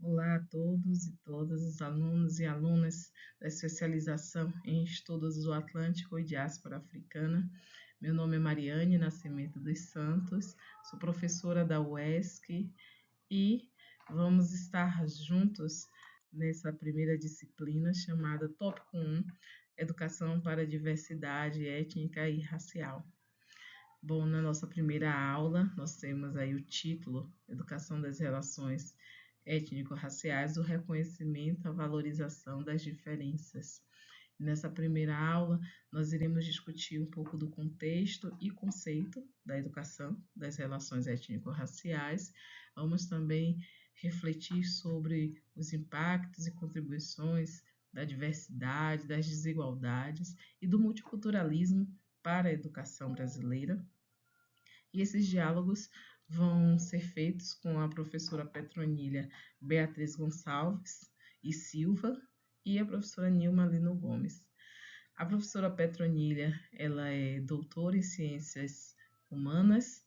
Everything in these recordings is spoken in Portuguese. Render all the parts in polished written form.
Olá a todos e todas os alunos e alunas da especialização em estudos do Atlântico e diáspora africana. Meu nome é Mariane Nascimento dos Santos, sou professora da UESC e vamos estar juntos nessa primeira disciplina chamada Tópico 1, Educação para a Diversidade Étnica e Racial. Bom, na nossa primeira aula, nós temos aí o título Educação das Relações Étnico-Raciais, o reconhecimento, a valorização das diferenças. Nessa primeira aula, nós iremos discutir um pouco do contexto e conceito da educação das relações étnico-raciais. Vamos também refletir sobre os impactos e contribuições da diversidade, das desigualdades e do multiculturalismo para a educação brasileira. E esses diálogos vão ser feitos com a professora Petronília Beatriz Gonçalves e Silva e a professora Nilma Lino Gomes. A professora Petronília, ela é doutora em Ciências Humanas,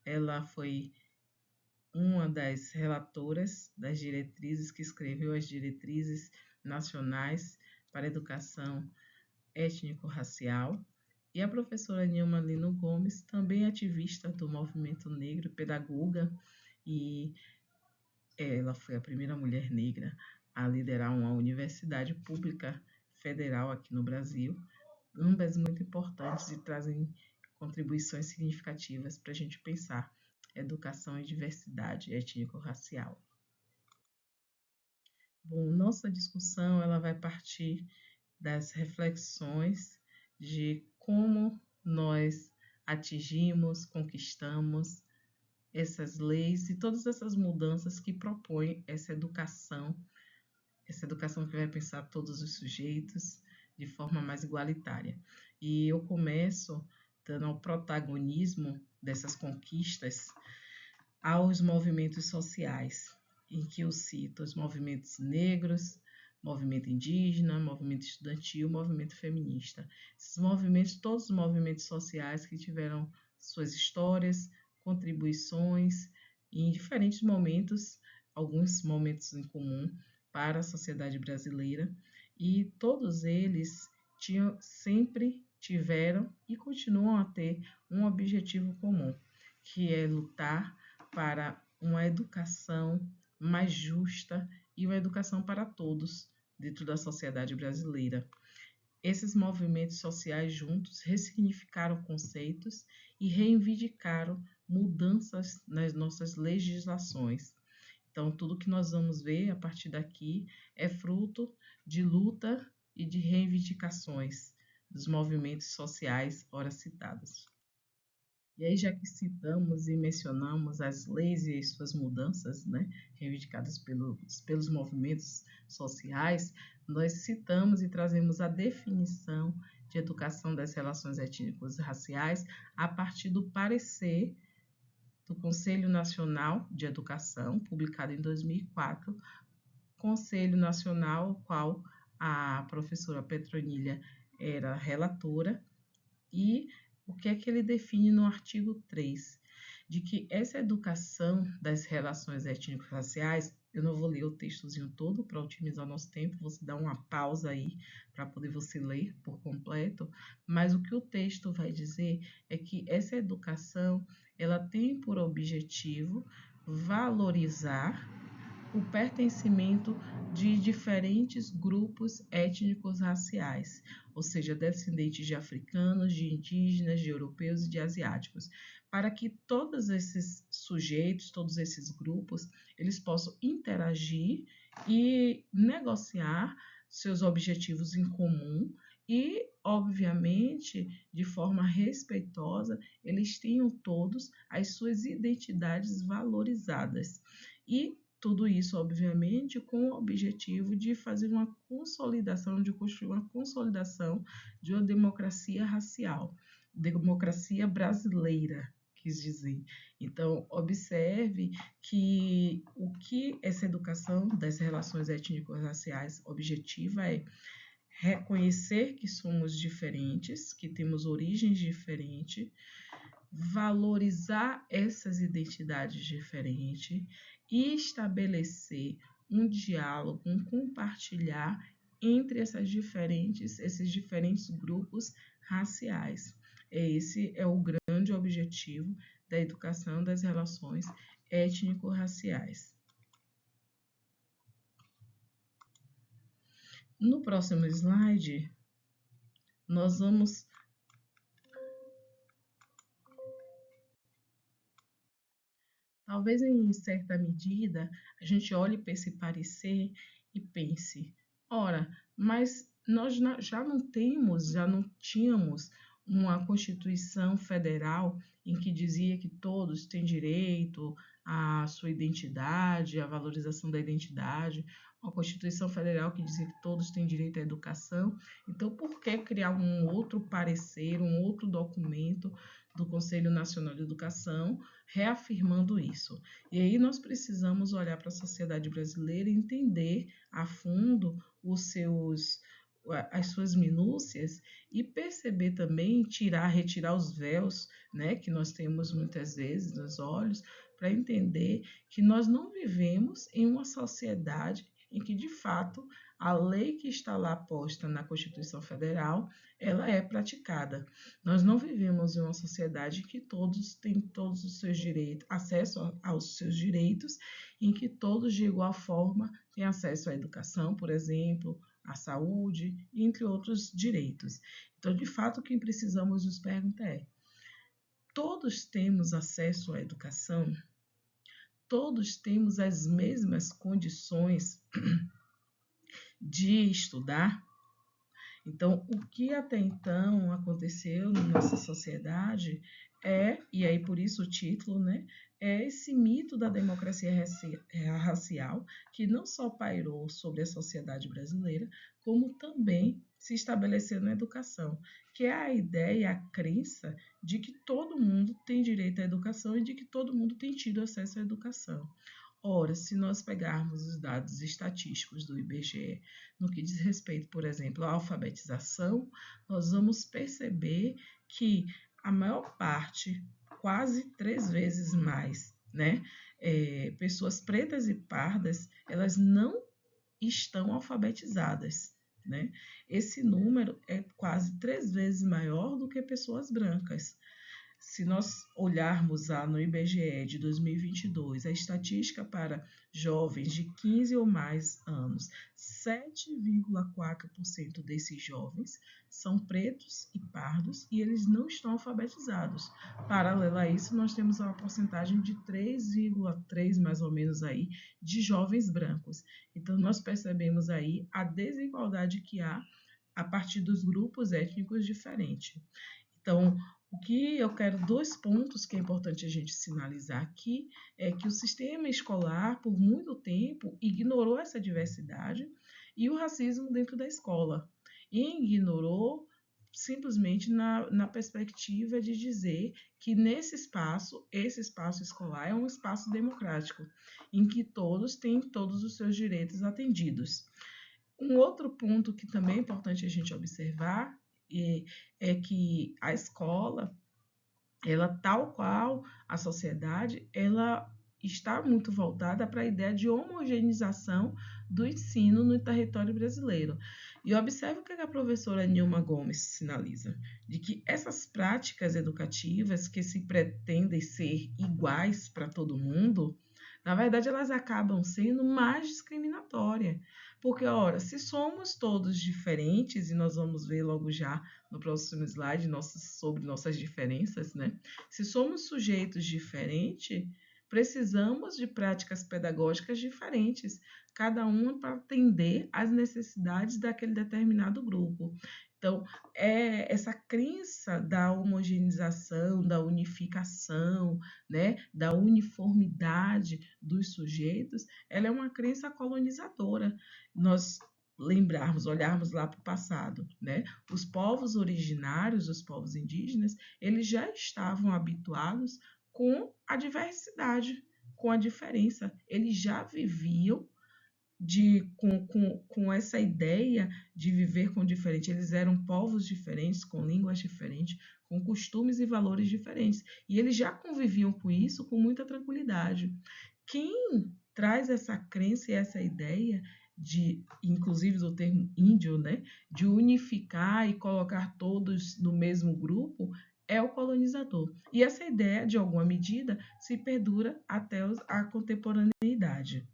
ela foi uma das relatoras das diretrizes que escreveu as diretrizes nacionais para a educação étnico-racial. E a professora Nilma Lino Gomes, também ativista do movimento negro, pedagoga, e ela foi a primeira mulher negra a liderar uma universidade pública federal aqui no Brasil, ambas muito importantes e trazem contribuições significativas para a gente pensar educação e diversidade étnico-racial. Bom, nossa discussão ela vai partir das reflexões de como nós atingimos, conquistamos essas leis e todas essas mudanças que propõe essa educação que vai pensar todos os sujeitos de forma mais igualitária. E eu começo dando o protagonismo dessas conquistas aos movimentos sociais, em que eu cito os movimentos negros, movimento indígena, movimento estudantil, movimento feminista. Esses movimentos, todos os movimentos sociais que tiveram suas histórias, contribuições em diferentes momentos, alguns momentos em comum para a sociedade brasileira, e todos eles sempre tiveram e continuam a ter um objetivo comum, que é lutar para uma educação mais justa e uma educação para todos dentro da sociedade brasileira. Esses movimentos sociais juntos ressignificaram conceitos e reivindicaram mudanças nas nossas legislações. Então, tudo que nós vamos ver a partir daqui é fruto de luta e de reivindicações dos movimentos sociais ora citados. E aí, já que citamos e mencionamos as leis e as suas mudanças, né, reivindicadas pelos movimentos sociais, nós citamos e trazemos a definição de educação das relações étnicas e raciais a partir do parecer do Conselho Nacional de Educação, publicado em 2004, Conselho Nacional, qual a professora Petronília era relatora, e o que é que ele define no artigo 3? De que essa educação das relações étnico-raciais, eu não vou ler o textozinho todo para otimizar o nosso tempo, vou dar uma pausa aí para poder você ler por completo, mas o que o texto vai dizer é que essa educação, ela tem por objetivo valorizar o pertencimento de diferentes grupos étnicos raciais, ou seja, descendentes de africanos, de indígenas, de europeus e de asiáticos, para que todos esses sujeitos, todos esses grupos, eles possam interagir e negociar seus objetivos em comum e, obviamente, de forma respeitosa, eles tenham todos as suas identidades valorizadas. E tudo isso, obviamente, com o objetivo de fazer uma consolidação, de construir uma consolidação de uma democracia racial, democracia brasileira, quis dizer. Então, observe que o que essa educação das relações étnico-raciais objetiva é reconhecer que somos diferentes, que temos origens diferentes, valorizar essas identidades diferentes e estabelecer um diálogo, um compartilhar entre esses diferentes grupos raciais. Esse é o grande objetivo da educação das relações étnico-raciais. No próximo slide, nós vamos talvez em certa medida a gente olhe para esse parecer e pense, ora, mas nós já não tínhamos uma Constituição Federal em que dizia que todos têm direito à sua identidade, à valorização da identidade, uma Constituição Federal que dizia que todos têm direito à educação. Então, por que criar um outro parecer, um outro documento do Conselho Nacional de Educação reafirmando isso? E aí nós precisamos olhar para a sociedade brasileira e entender a fundo as suas minúcias e perceber também, retirar os véus, né, que nós temos muitas vezes nos olhos, para entender que nós não vivemos em uma sociedade em que, de fato, a lei que está lá posta na Constituição Federal, ela é praticada. Nós não vivemos em uma sociedade em que todos têm todos os seus direitos, acesso aos seus direitos, em que todos, de igual forma, têm acesso à educação, por exemplo, à saúde, entre outros direitos. Então, de fato, o que precisamos nos perguntar é: todos temos acesso à educação? Todos temos as mesmas condições de estudar? Então, o que até então aconteceu na nossa sociedade e aí por isso o título, né, é esse mito da democracia racial, que não só pairou sobre a sociedade brasileira, como também se estabeleceu na educação, que é a ideia, a crença de que todo mundo tem direito à educação e de que todo mundo tem tido acesso à educação. Ora, se nós pegarmos os dados estatísticos do IBGE no que diz respeito, por exemplo, à alfabetização, nós vamos perceber que a maior parte, quase 3 vezes mais, né, pessoas pretas e pardas, elas não estão alfabetizadas, né? Esse número é quase 3 vezes maior do que pessoas brancas. Se nós olharmos no IBGE de 2022, a estatística para jovens de 15 ou mais anos, 7,4% desses jovens são pretos e pardos e eles não estão alfabetizados. Paralelo a isso, nós temos uma porcentagem de 3,3 mais ou menos aí de jovens brancos. Então nós percebemos aí a desigualdade que há a partir dos grupos étnicos diferentes. Então, o que eu quero, 2 pontos que é importante a gente sinalizar aqui, é que o sistema escolar, por muito tempo, ignorou essa diversidade e o racismo dentro da escola. E ignorou simplesmente na perspectiva de dizer que esse espaço escolar é um espaço democrático, em que todos têm todos os seus direitos atendidos. Um outro ponto que também é importante a gente observar é que a escola, ela tal qual a sociedade, ela está muito voltada para a ideia de homogeneização do ensino no território brasileiro. E observe o que a professora Nilma Gomes sinaliza, de que essas práticas educativas que se pretendem ser iguais para todo mundo, na verdade elas acabam sendo mais discriminatórias. Porque, ora, se somos todos diferentes, e nós vamos ver logo já no próximo slide sobre nossas diferenças, né? Se somos sujeitos diferentes, precisamos de práticas pedagógicas diferentes, cada uma para atender às necessidades daquele determinado grupo. Então, essa crença da homogeneização, da unificação, né, da uniformidade dos sujeitos, ela é uma crença colonizadora. Nós olharmos lá para o passado, né? Os povos originários, os povos indígenas, eles já estavam habituados com a diversidade, com a diferença. Eles já viviam com essa ideia de viver com diferente. Eles eram povos diferentes, com línguas diferentes, com costumes e valores diferentes. E eles já conviviam com isso com muita tranquilidade. Quem traz essa crença e essa ideia de, inclusive do termo índio, né, de unificar e colocar todos no mesmo grupo, é o colonizador. E essa ideia, de alguma medida, se perdura até a contemporaneidade.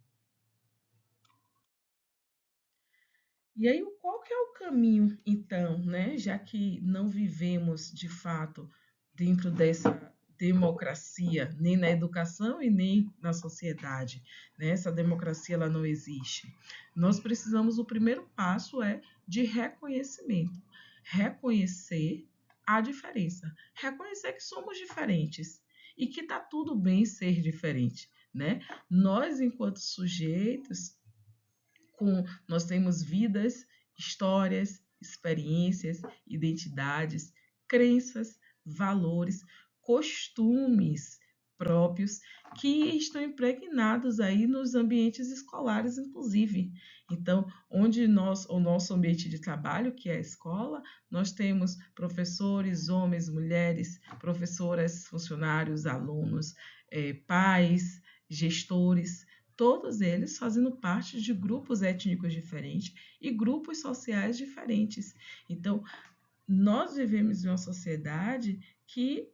E aí, qual que é o caminho, então, né? Já que não vivemos, de fato, dentro dessa democracia, nem na educação e nem na sociedade, né? Essa democracia ela não existe. Nós precisamos, o primeiro passo é de reconhecimento. Reconhecer a diferença. Reconhecer que somos diferentes e que está tudo bem ser diferente, né? Nós, enquanto sujeitos, nós temos vidas, histórias, experiências, identidades, crenças, valores, costumes próprios que estão impregnados aí nos ambientes escolares, inclusive. Então, o nosso ambiente de trabalho, que é a escola, nós temos professores, homens, mulheres, professoras, funcionários, alunos, pais, gestores, todos eles fazendo parte de grupos étnicos diferentes e grupos sociais diferentes. Então, nós vivemos em uma sociedade que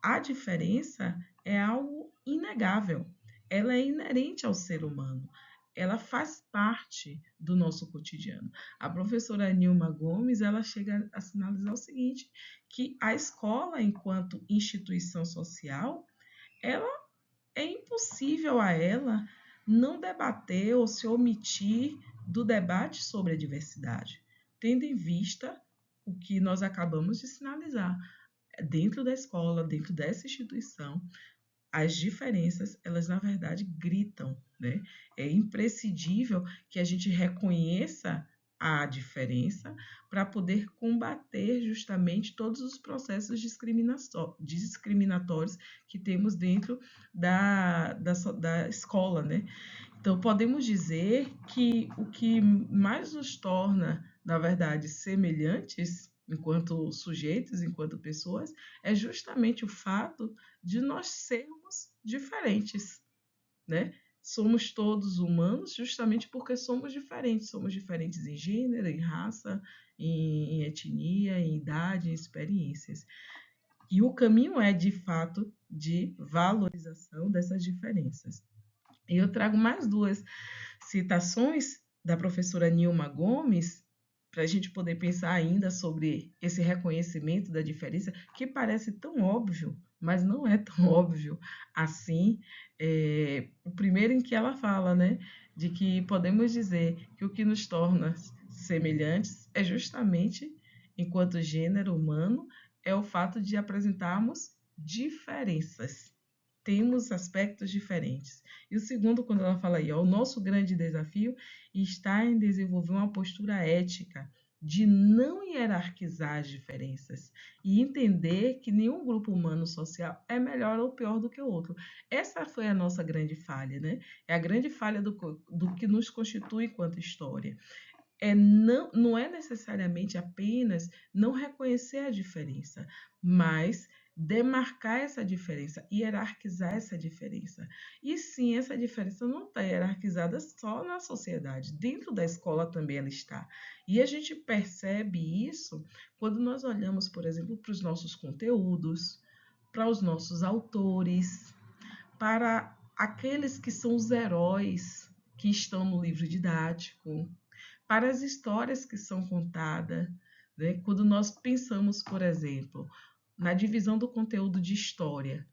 a diferença é algo inegável. Ela é inerente ao ser humano. Ela faz parte do nosso cotidiano. A professora Nilma Gomes, ela chega a sinalizar o seguinte, que a escola, enquanto instituição social, ela é impossível a ela não debater ou se omitir do debate sobre a diversidade, tendo em vista o que nós acabamos de sinalizar. Dentro da escola, dentro dessa instituição, as diferenças, elas na verdade gritam, né? É imprescindível que a gente reconheça a diferença para poder combater justamente todos os processos discriminatórios que temos dentro da escola, né? Então, podemos dizer que o que mais nos torna, na verdade, semelhantes enquanto sujeitos, enquanto pessoas, é justamente o fato de nós sermos diferentes, né? Somos todos humanos justamente porque somos diferentes. Somos diferentes em gênero, em raça, em etnia, em idade, em experiências. E o caminho é, de fato, de valorização dessas diferenças. E eu trago mais duas citações da professora Nilma Gomes, para a gente poder pensar ainda sobre esse reconhecimento da diferença, que parece tão óbvio, mas não é tão óbvio assim. O primeiro em que ela fala, né, de que podemos dizer que o que nos torna semelhantes é justamente, enquanto gênero humano, é o fato de apresentarmos diferenças, temos aspectos diferentes. E o segundo, quando ela fala aí, ó, o nosso grande desafio está em desenvolver uma postura ética de não hierarquizar as diferenças e entender que nenhum grupo humano social é melhor ou pior do que o outro. Essa foi a nossa grande falha, né? É a grande falha do que nos constitui enquanto história. Não é necessariamente apenas não reconhecer a diferença, mas demarcar essa diferença, hierarquizar essa diferença. E sim, essa diferença não está hierarquizada só na sociedade, dentro da escola também ela está. E a gente percebe isso quando nós olhamos, por exemplo, para os nossos conteúdos, para os nossos autores, para aqueles que são os heróis que estão no livro didático, para as histórias que são contadas, né? Quando nós pensamos, por exemplo, na divisão do conteúdo de história,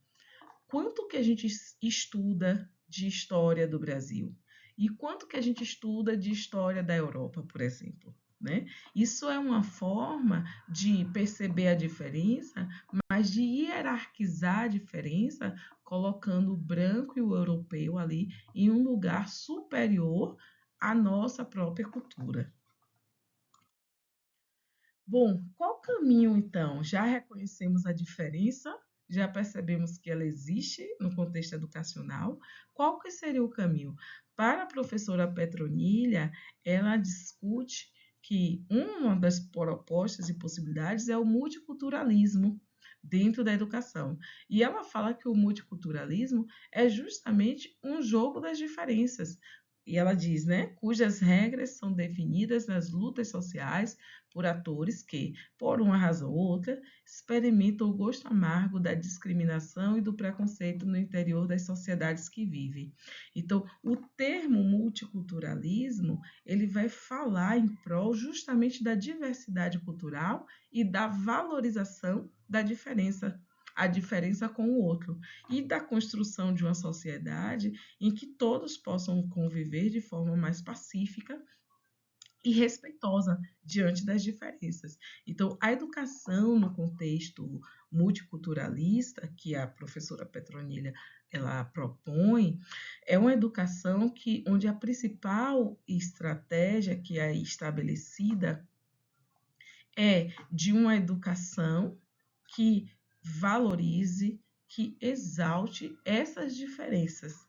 quanto que a gente estuda de história do Brasil e quanto que a gente estuda de história da Europa, por exemplo, né? Isso é uma forma de perceber a diferença, mas de hierarquizar a diferença, colocando o branco e o europeu ali em um lugar superior à nossa própria cultura. Bom, qual o caminho então? Já reconhecemos a diferença, já percebemos que ela existe no contexto educacional. Qual que seria o caminho? Para a professora Petronilha, ela discute que uma das propostas e possibilidades é o multiculturalismo, dentro da educação. E ela fala que o multiculturalismo é justamente um jogo das diferenças. E ela diz, né, cujas regras são definidas nas lutas sociais por atores que, por uma razão ou outra, experimentam o gosto amargo da discriminação e do preconceito no interior das sociedades que vivem. Então, o termo multiculturalismo, ele vai falar em prol justamente da diversidade cultural e da valorização da diferença, a diferença com o outro, e da construção de uma sociedade em que todos possam conviver de forma mais pacífica e respeitosa diante das diferenças. Então, a educação no contexto multiculturalista que a professora Petronilha ela propõe é uma educação onde a principal estratégia que é estabelecida é de uma educação que valorize, que exalte essas diferenças,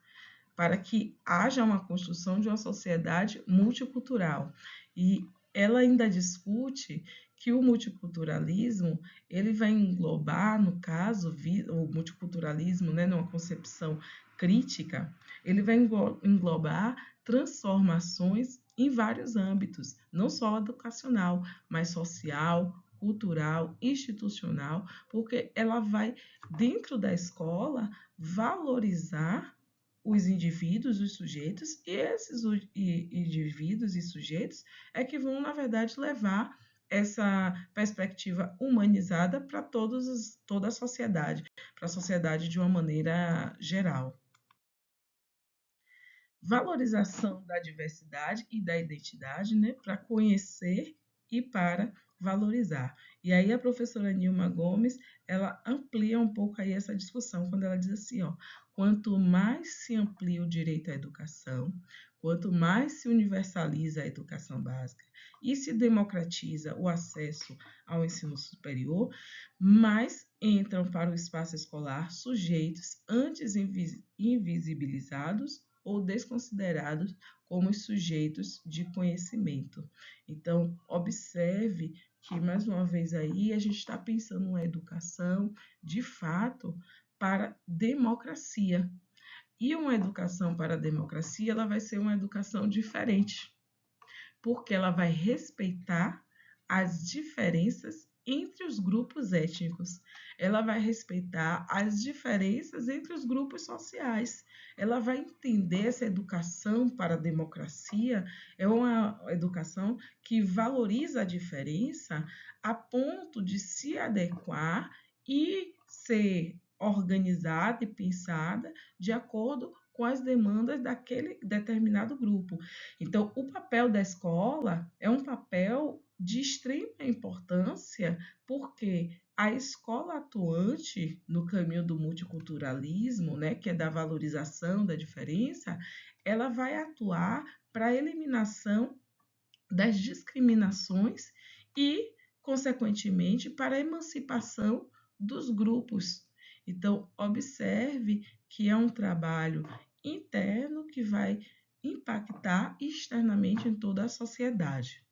para que haja uma construção de uma sociedade multicultural. E ela ainda discute que o multiculturalismo ele vai englobar, no caso, o multiculturalismo, né, numa concepção crítica, ele vai englobar transformações em vários âmbitos, não só educacional, mas social, cultural, institucional, porque ela vai, dentro da escola, valorizar os indivíduos, os sujeitos, e esses indivíduos e sujeitos é que vão, na verdade, levar essa perspectiva humanizada para toda a sociedade, para a sociedade de uma maneira geral. Valorização da diversidade e da identidade, né, para conhecer e para valorizar. E aí a professora Nilma Gomes, ela amplia um pouco aí essa discussão quando ela diz assim, ó, quanto mais se amplia o direito à educação, quanto mais se universaliza a educação básica e se democratiza o acesso ao ensino superior, mais entram para o espaço escolar sujeitos antes invisibilizados ou desconsiderados como sujeitos de conhecimento. Então, observe que, mais uma vez aí, a gente está pensando uma educação, de fato, para democracia. E uma educação para a democracia, ela vai ser uma educação diferente, porque ela vai respeitar as diferenças entre os grupos étnicos. Ela vai respeitar as diferenças entre os grupos sociais. Ela vai entender essa educação para a democracia é uma educação que valoriza a diferença a ponto de se adequar e ser organizada e pensada de acordo com as demandas daquele determinado grupo. Então, o papel da escola é um papel de extrema importância, porque a escola atuante no caminho do multiculturalismo, né, que é da valorização da diferença, ela vai atuar para a eliminação das discriminações e, consequentemente, para a emancipação dos grupos. Então, observe que é um trabalho interno que vai impactar externamente em toda a sociedade.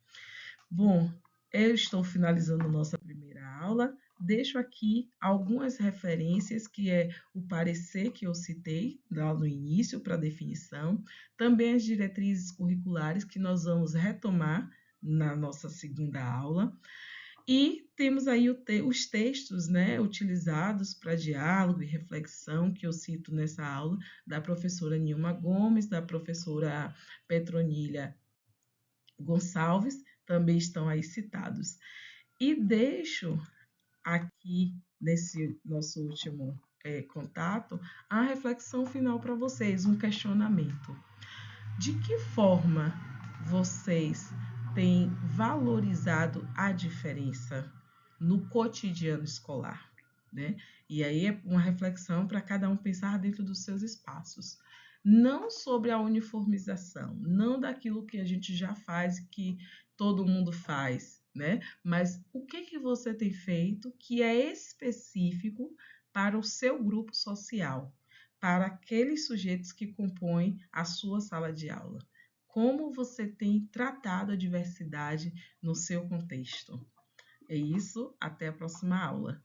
Bom, eu estou finalizando nossa primeira aula. Deixo aqui algumas referências, que é o parecer que eu citei lá no início para definição, também as diretrizes curriculares que nós vamos retomar na nossa segunda aula. E temos aí os textos, né, utilizados para diálogo e reflexão, que eu cito nessa aula, da professora Nilma Gomes, da professora Petronilha Gonçalves, também estão aí citados. E deixo aqui, nesse nosso último contato, a reflexão final para vocês, um questionamento. De que forma vocês têm valorizado a diferença no cotidiano escolar, né? E aí é uma reflexão para cada um pensar dentro dos seus espaços. Não sobre a uniformização, não daquilo que a gente já faz e que todo mundo faz, né? Mas o que você tem feito que é específico para o seu grupo social, para aqueles sujeitos que compõem a sua sala de aula? Como você tem tratado a diversidade no seu contexto? É isso, até a próxima aula.